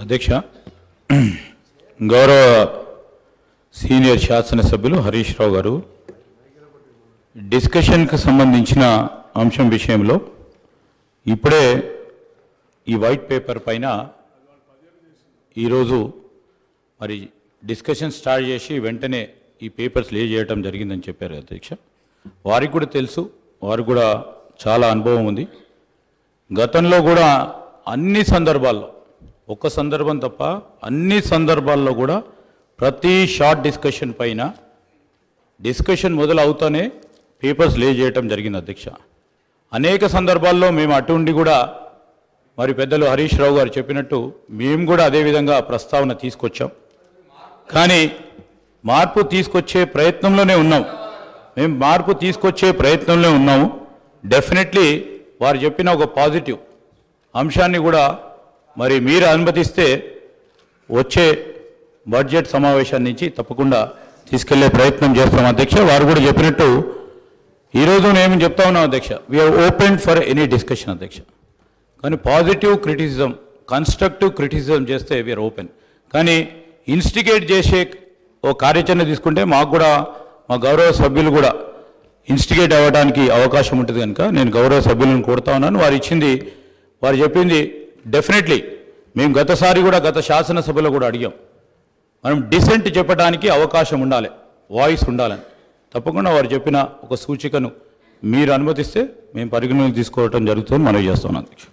అధ్యక్ష, గౌరవ సీనియర్ శాసనసభ్యులు హరీష్ రావు గారు డిస్కషన్కి సంబంధించిన అంశం విషయంలో ఇప్పుడే ఈ వైట్ పేపర్ పైన ఈరోజు మరి డిస్కషన్ స్టార్ట్ చేసి వెంటనే ఈ పేపర్స్ లే చేయడం జరిగిందని చెప్పారు అధ్యక్ష. వారికి కూడా తెలుసు, వారికి కూడా చాలా అనుభవం ఉంది. గతంలో కూడా అన్ని సందర్భాల్లో, ఒక్క సందర్భం తప్ప అన్ని సందర్భాల్లో కూడా ప్రతి షార్ట్ డిస్కషన్ పైన డిస్కషన్ మొదలు అవుతానే పేపర్స్ లే చేయటం జరిగింది అధ్యక్ష. అనేక సందర్భాల్లో మేము అటు ఉండి కూడా మరి పెద్దలు హరీష్ రావు గారు చెప్పినట్టు మేము కూడా అదేవిధంగా ప్రస్తావన తీసుకొచ్చాం. కానీ మార్పు తీసుకొచ్చే ప్రయత్నంలోనే ఉన్నాం. మేము మార్పు తీసుకొచ్చే ప్రయత్నంలో ఉన్నాము. డెఫినెట్లీ వారు చెప్పిన ఒక పాజిటివ్ అంశాన్ని కూడా మరి మీరు అనుమతిస్తే వచ్చే బడ్జెట్ సమావేశాన్ని నుంచి తప్పకుండా తీసుకెళ్లే ప్రయత్నం చేస్తాం అధ్యక్ష. వారు కూడా చెప్పినట్టు ఈరోజు నేను చెప్తా ఉన్నాం అధ్యక్ష, we are open for any discussion అధ్యక్ష. కానీ పాజిటివ్ క్రిటిసిజం, కన్స్ట్రక్టివ్ క్రిటిసిజం చేస్తే వీఆర్ ఓపెన్. కానీ ఇన్స్టిగేట్ చేసే ఓ కార్యాచరణ తీసుకుంటే మాకు కూడా మా గౌరవ సభ్యులు కూడా ఇన్స్టిగేట్ అవ్వడానికి అవకాశం ఉంటుంది కనుక నేను గౌరవ సభ్యులను కోరుతా ఉన్నాను. వారు చెప్పింది డెఫినెట్లీ మేము గతసారి కూడా గత శాసనసభలో కూడా అడిగాం, మనం డిసెంట్ చెప్పడానికి అవకాశం ఉండాలి, వాయిస్ ఉండాలని. తప్పకుండా వారు చెప్పిన ఒక సూచికను మీరు అనుమతిస్తే మేము పరిగణలోకి తీసుకోవడం జరుగుతుందని మనవి చేస్తున్నాం అధ్యక్ష.